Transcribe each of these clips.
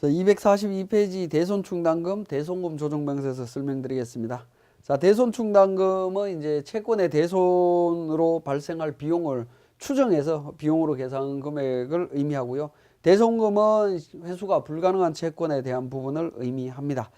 242페이지 대손충당금, 대손금 조정명세서 설명드리겠습니다. 자, 대손충당금은 이제 채권의 대손으로 발생할 비용을 추정해서 비용으로 계산한 금액을 의미하고요. 대손금은 회수가 불가능한 채권에 대한 부분을 의미합니다.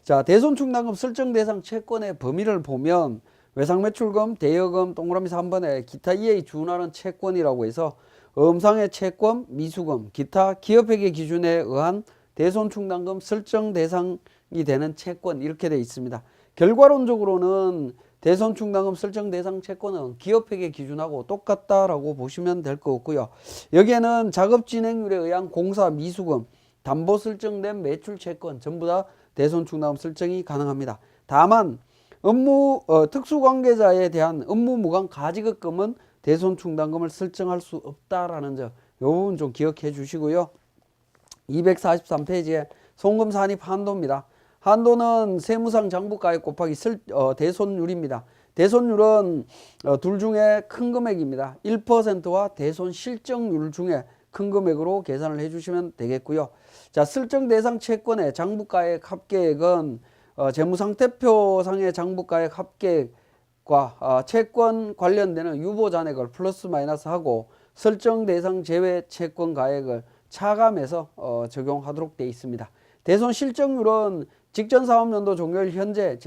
자, 대손충당금 설정 대상 채권의 범위를 보면 외상매출금, 대여금, 동그라미 3번에 기타 이에 준하는 채권이라고 해서 음상의 채권, 미수금, 기타 기업회계 기준에 의한 대손충당금 설정 대상이 되는 채권 이렇게 되어 있습니다. 결과론적으로는 대손충당금 설정 대상 채권은 기업회계 기준하고 똑같다라고 보시면 될 것 같고요. 여기에는 작업진행률에 의한 공사 미수금, 담보 설정된 매출 채권 전부 다 대손충당금 설정이 가능합니다. 다만 특수관계자에 대한 업무무관 가지급금은 대손충당금을 설정할 수 없다라는 점, 이 부분 좀 기억해 주시고요. 243페이지에 송금 산입 한도입니다. 한도는 세무상 장부가액 곱하기 대손율입니다. 대손율은 둘 중에 큰 금액입니다. 1%와 대손 실적률 중에 큰 금액으로 계산을 해주시면 되겠고요. 자, 설정 대상 채권의 장부가액 합계액은 재무상태표상의 장부가액 합계액과 채권 관련되는 유보 잔액을 플러스 마이너스 하고 설정 대상 제외 채권 가액을 차감해서 적용하도록 되어 있습니다. 대손 실적률은 직전 사업연도 종료일 현재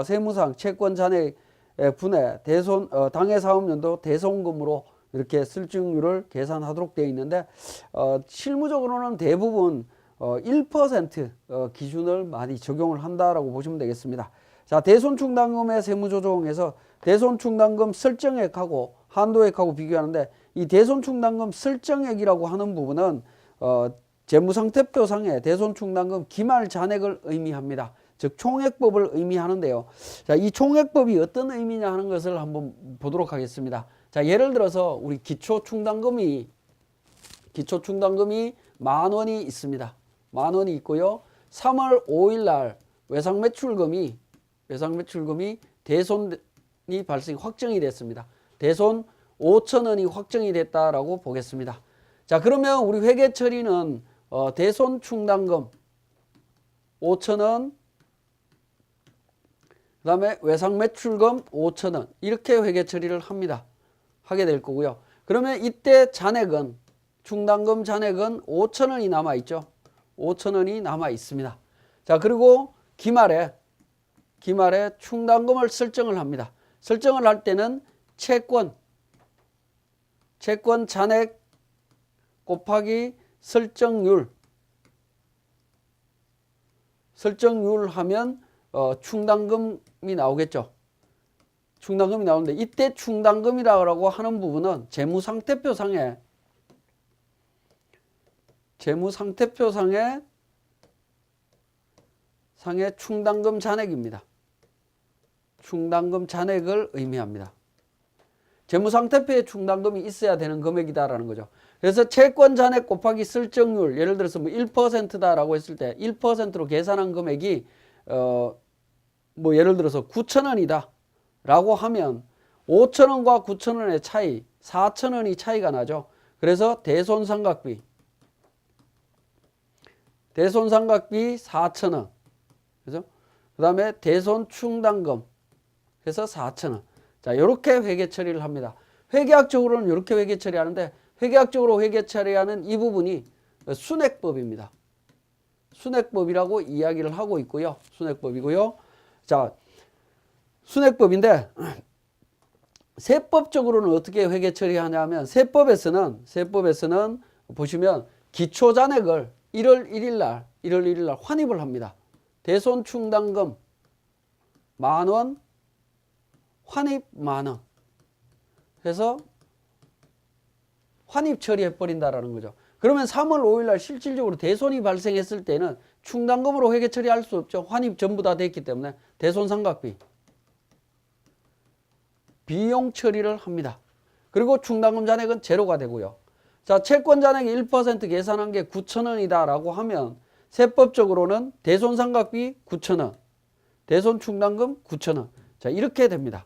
세무상 채권 잔액 분해 당해 사업연도 대손금으로 이렇게 실적률을 계산하도록 되어 있는데 실무적으로는 대부분 1% 기준을 많이 적용을 한다라고 보시면 되겠습니다. 자, 대손충당금의 세무조정에서 대손충당금 설정액하고 한도액하고 비교하는데 이 대손충당금 설정액이라고 하는 부분은 재무상태표상의 대손충당금 기말 잔액을 의미합니다. 즉 총액법을 의미하는데요. 자, 이 총액법이 어떤 의미냐 하는 것을 한번 보도록 하겠습니다. 자, 예를 들어서 우리 기초충당금이 10,000원이 있습니다. 10,000원이 있고요. 3월 5일 날 외상매출금이 대손이 확정이 됐습니다. 대손 5,000원이 확정이 됐다라고 보겠습니다. 자, 그러면 우리 회계 처리는 대손 충당금 5,000원, 그 다음에 외상 매출금 5,000원 이렇게 회계 처리를 하게 될 거고요. 그러면 이때 잔액은 충당금 잔액은 5,000원이 남아 있죠. 5,000원이 남아 있습니다. 자, 그리고 기말에 충당금을 설정을 합니다. 설정을 할 때는 채권 잔액 곱하기 설정률 하면 충당금이 나오겠죠. 충당금이 나오는데 이때 충당금이라고 하는 부분은 재무상태표상의 충당금 잔액입니다. 충당금 잔액을 의미합니다. 재무상태표에 충당금이 있어야 되는 금액이다라는 거죠. 그래서 채권 잔액 곱하기 설정률, 예를 들어서 뭐 1%다라고 했을 때 1%로 계산한 금액이 뭐 예를 들어서 9,000원이다 라고 하면 5,000원과 9,000원의 차이, 4,000원이 차이가 나죠. 그래서 대손상각비 4,000원. 그죠? 그 다음에 대손충당금 해서 4,000원. 자, 이렇게 회계 처리를 합니다. 회계학적으로는 이렇게 회계 처리하는데 회계학적으로 회계 처리하는 이 부분이 순액법입니다. 순액법이라고 이야기를 하고 있고요. 순액법이고요. 자, 순액법인데 세법적으로는 어떻게 회계 처리하냐면 세법에서는 보시면 기초잔액을 1월 1일 날 환입을 합니다. 대손충당금 10,000원, 환입 10,000원 해서 환입 처리해버린다라는 거죠. 그러면 3월 5일 날 실질적으로 대손이 발생했을 때는 충당금으로 회계 처리할 수 없죠. 환입 전부 다 됐기 때문에 대손상각비 비용 처리를 합니다. 그리고 충당금 잔액은 제로가 되고요. 자, 채권 잔액이 1% 계산한 게 9,000원이다 라고 하면 세법적으로는 대손상각비 9,000원, 대손충당금 9,000원. 자, 이렇게 됩니다.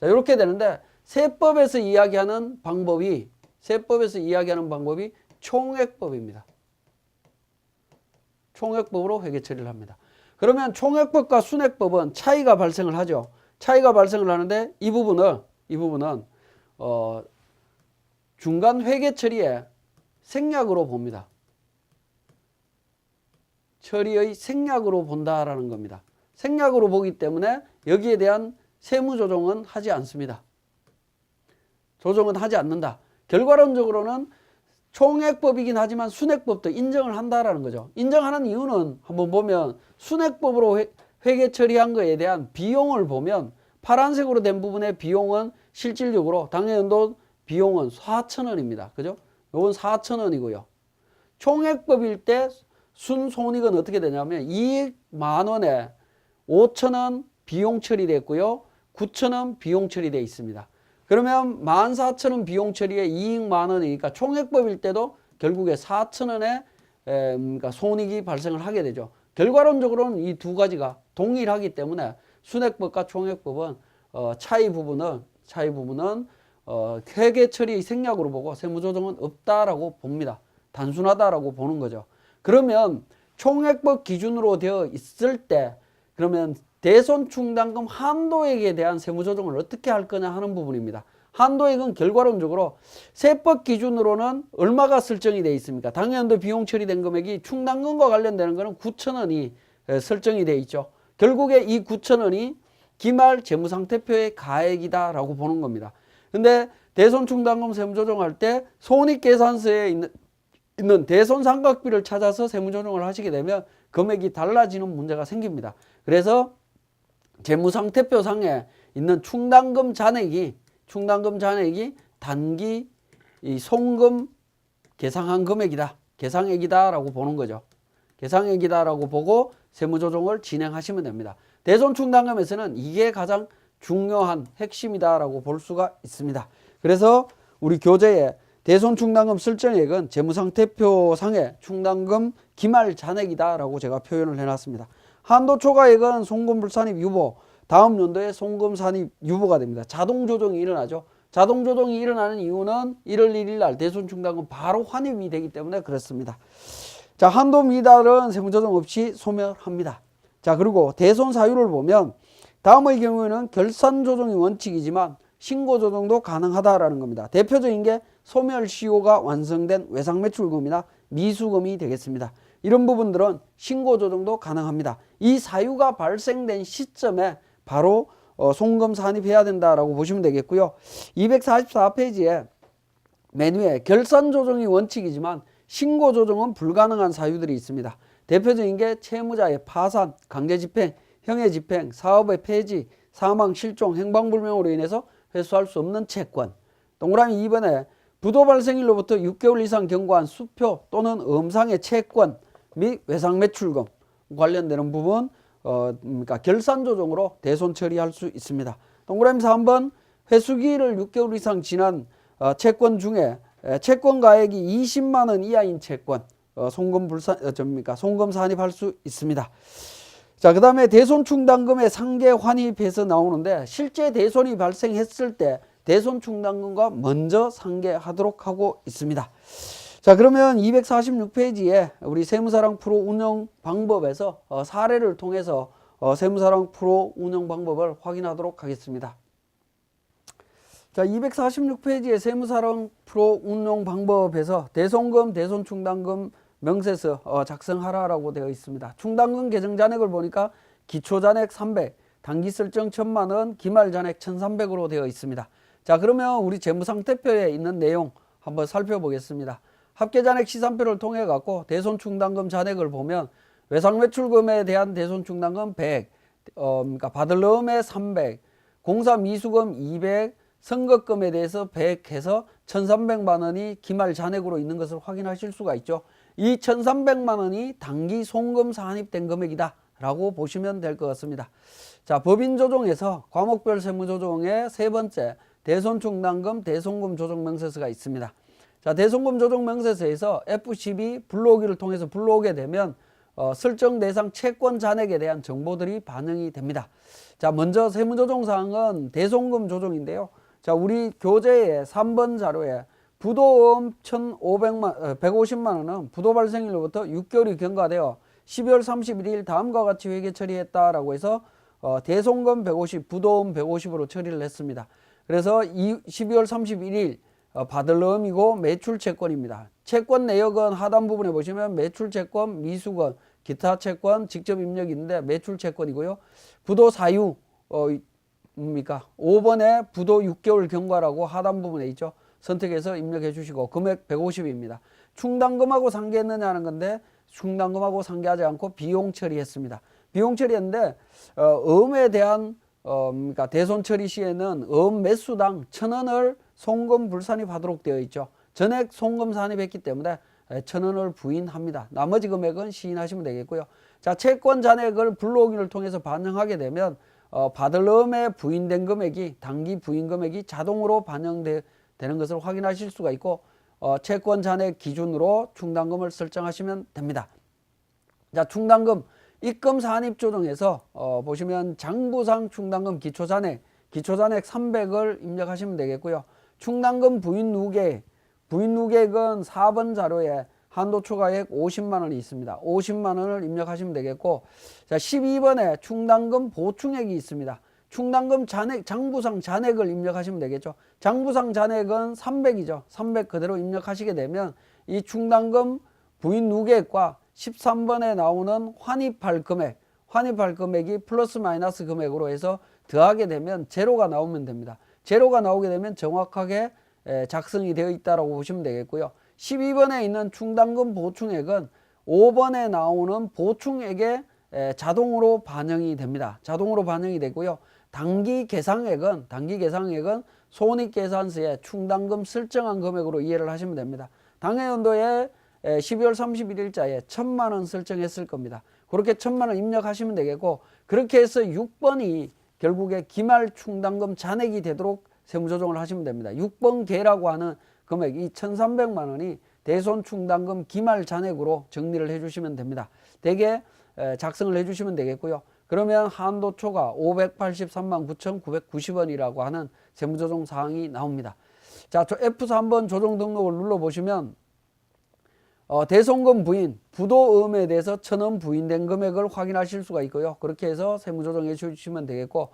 자, 이렇게 되는데 세법에서 이야기하는 방법이 총액법입니다. 총액법으로 회계 처리를 합니다. 그러면 총액법과 순액법은 차이가 발생을 하죠. 차이가 발생을 하는데 이 부분은 중간 회계 처리의 생략으로 봅니다. 처리의 생략으로 본다라는 겁니다. 생략으로 보기 때문에 여기에 대한 세무 조정은 하지 않습니다. 조정은 하지 않는다. 결과론적으로는 총액법이긴 하지만 순액법도 인정을 한다라는 거죠. 인정하는 이유는 한번 보면 순액법으로 회계 처리한 거에 대한 비용을 보면 파란색으로 된 부분의 비용은 실질적으로 당해연도 비용은 4,000원입니다. 그죠? 요건 4,000원이고요. 총액법일 때 순손익은 어떻게 되냐면 이익 만원에 5,000원 비용 처리됐고요. 9,000원 비용 처리되어 있습니다. 그러면 14,000원 비용 처리에 이익 만원이니까 총액법일 때도 결국에 4,000원의 그러니까 손익이 발생을 하게 되죠. 결과론적으로는 이 두 가지가 동일하기 때문에 순액법과 총액법은 차이 부분은 회계 처리의 생략으로 보고 세무조정은 없다라고 봅니다. 단순하다라고 보는 거죠. 그러면 총액법 기준으로 되어 있을 때 그러면 대손충당금 한도액에 대한 세무조정을 어떻게 할 거냐 하는 부분입니다. 한도액은 결과론적으로 세법 기준으로는 얼마가 설정이 되어 있습니까? 당연도 비용 처리된 금액이 충당금과 관련되는 것은 9,000원이 설정이 되어 있죠. 결국에 이 9,000원이 기말 재무상태표의 가액이다라고 보는 겁니다. 근데 대손충당금 세무조정할 때 손익계산서에 있는 대손상각비를 찾아서 세무조정을 하시게 되면 금액이 달라지는 문제가 생깁니다. 그래서 재무상태표상에 있는 충당금 잔액이 단기 이 송금 계상한 금액이다. 계상액이다라고 보는 거죠. 계상액이다라고 보고 세무조정을 진행하시면 됩니다. 대손충당금에서는 이게 가장 중요한 핵심이다라고 볼 수가 있습니다. 그래서 우리 교재에 대손충당금 설정액은 재무상태표상의 충당금 기말 잔액이다라고 제가 표현을 해놨습니다. 한도 초과액은 송금불산입 유보, 다음 연도에 송금산입 유보가 됩니다. 자동조정이 일어나죠. 자동조정이 일어나는 이유는 1월 1일 날 대손충당금 바로 환입이 되기 때문에 그렇습니다. 자, 한도 미달은 세무조정 없이 소멸합니다. 자, 그리고 대손사유를 보면 다음의 경우에는 결산조정이 원칙이지만 신고조정도 가능하다라는 겁니다. 대표적인 게 소멸시효가 완성된 외상매출금이나 미수금이 되겠습니다. 이런 부분들은 신고조정도 가능합니다. 이 사유가 발생된 시점에 바로 송금 산입해야 된다라고 보시면 되겠고요. 244페이지에 메뉴에 결산조정이 원칙이지만 신고조정은 불가능한 사유들이 있습니다. 대표적인 게 채무자의 파산, 강제집행, 형해집행, 사업의 폐지, 사망, 실종, 행방불명으로 인해서 회수할 수 없는 채권. 동그라미 2번에 부도 발생일로부터 6개월 이상 경과한 수표 또는 음상의 채권 및 외상매출금 관련되는 부분 그러니까 결산조정으로 대손 처리할 수 있습니다. 동그라미 3번 회수기일을 6개월 이상 지난 채권 중에 채권 가액이 20만 원 이하인 채권 송금 산입할 수 있습니다. 자, 그 다음에 대손충당금의 상계 환입해서 나오는데 실제 대손이 발생했을 때 대손충당금과 먼저 상계하도록 하고 있습니다. 자, 그러면 246페이지에 우리 세무사랑 프로 운영 방법에서 사례를 통해서 세무사랑 프로 운영 방법을 확인하도록 하겠습니다. 자, 246페이지에 세무사랑 프로 운용 방법에서 대손금, 대손충당금 명세서 작성하라라고 되어 있습니다. 충당금 계정 잔액을 보니까 기초잔액 300, 단기설정 1,000만원, 기말잔액 1,300으로 되어 있습니다. 자, 그러면 우리 재무상태표에 있는 내용 한번 살펴보겠습니다. 합계잔액 시산표를 통해 갖고 대손충당금 잔액을 보면 외상매출금에 대한 대손충당금 100, 그러니까 받을 놈에 300, 공사미수금 200, 선거금에 대해서 100 해서 1,300만 원이 기말 잔액으로 있는 것을 확인하실 수가 있죠. 이 1,300만 원이 단기 송금 산입된 금액이다 라고 보시면 될 것 같습니다. 자, 법인조정에서 과목별 세무조정의 세 번째 대손충당금 대송금 조정 명세서가 있습니다. 자, 대송금 조정 명세서에서 F12 불러오기를 통해서 불러오게 되면 설정 대상 채권 잔액에 대한 정보들이 반영이 됩니다. 자, 먼저 세무조정사항은 대송금 조정인데요. 자, 우리 교재의 3번 자료에 부도음 150만 원은 부도 발생일로부터 6개월이 경과되어 12월 31일 다음과 같이 회계 처리했다라고 해서 대손금 150, 부도금 150으로 처리를 했습니다. 그래서 12월 31일 받을 의미고 매출 채권입니다. 채권 내역은 하단 부분에 보시면 매출 채권, 미수건, 기타 채권, 직접 입력이 있는데 매출 채권이고요. 부도 사유 뭡니까? 5번에 부도 6개월 경과라고 하단 부분에 있죠. 선택해서 입력해 주시고 금액 150입니다. 충당금하고 상계했느냐는 건데 충당금하고 상계하지 않고 비용 처리했습니다. 비용 처리했는데 어음에 대한 그러니까 대손 처리 시에는 어음 매수당 1,000원을 송금 불산입하도록 되어 있죠. 전액 송금 산입했기 때문에 1,000원을 부인합니다. 나머지 금액은 시인하시면 되겠고요. 자, 채권 잔액을 불로기를 통해서 반영하게 되면 받을 어음에 부인된 금액이 당기 부인 금액이 자동으로 반영되는 것을 확인하실 수가 있고 채권 잔액 기준으로 충당금을 설정하시면 됩니다. 자, 충당금 입금 산입 조정에서 보시면 장부상 충당금 기초잔액 300을 입력하시면 되겠고요. 충당금 부인 누계액은 4번 자료에 한도 초과액 50만 원이 있습니다. 50만 원을 입력하시면 되겠고, 자, 12번에 충당금 보충액이 있습니다. 충당금 잔액, 장부상 잔액을 입력하시면 되겠죠. 장부상 잔액은 300이죠. 300 그대로 입력하시게 되면 이 충당금 부인 누계액과 13번에 나오는 환입할 금액이 플러스 마이너스 금액으로 해서 더하게 되면 제로가 나오면 됩니다. 제로가 나오게 되면 정확하게 작성이 되어 있다고 보시면 되겠고요. 12번에 있는 충당금 보충액은 5번에 나오는 보충액에 자동으로 반영이 됩니다. 자동으로 반영이 되고요. 단기 계상액은 손익계산서에 충당금 설정한 금액으로 이해를 하시면 됩니다. 당해연도에 12월 31일자에 1,000만 원 설정했을 겁니다. 그렇게 1,000만 원 입력하시면 되겠고, 그렇게 해서 6번이 결국에 기말 충당금 잔액이 되도록 세무조정을 하시면 됩니다. 6번 계라고 하는 금액이 1,300만 원이 대손 충당금 기말 잔액으로 정리를 해주시면 됩니다. 대개 작성을 해주시면 되겠고요. 그러면 한도 초과 583만 9,990원이라고 하는 세무조정 사항이 나옵니다. 자, F3번 조정 등록을 눌러보시면 대손금 부인, 부도음에 대해서 1,000원 부인된 금액을 확인하실 수가 있고요. 그렇게 해서 세무조정해 주시면 되겠고,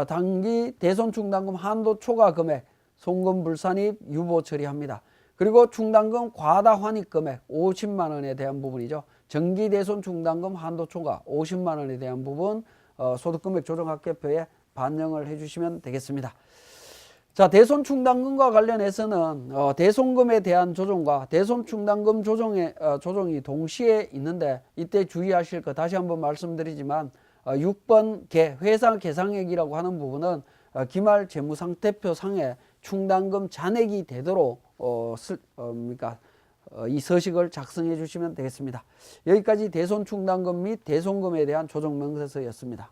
단기 대손 충당금 한도 초과 금액, 송금 불산입 유보 처리합니다. 그리고 충당금 과다 환입 금액 50만 원에 대한 부분이죠. 정기 대손 충당금 한도 초과 50만 원에 대한 부분 소득금액 조정합계표에 반영을 해주시면 되겠습니다. 자, 대손 충당금과 관련해서는 대손금에 대한 조정과 대손 충당금 조정이 동시에 있는데 이때 주의하실 거 다시 한번 말씀드리지만 6번 회사 계상액이라고 하는 부분은 기말 재무상태표 상에 충당금 잔액이 되도록 이 서식을 작성해 주시면 되겠습니다. 여기까지 대손 충당금 및 대손금에 대한 조정 명세서였습니다.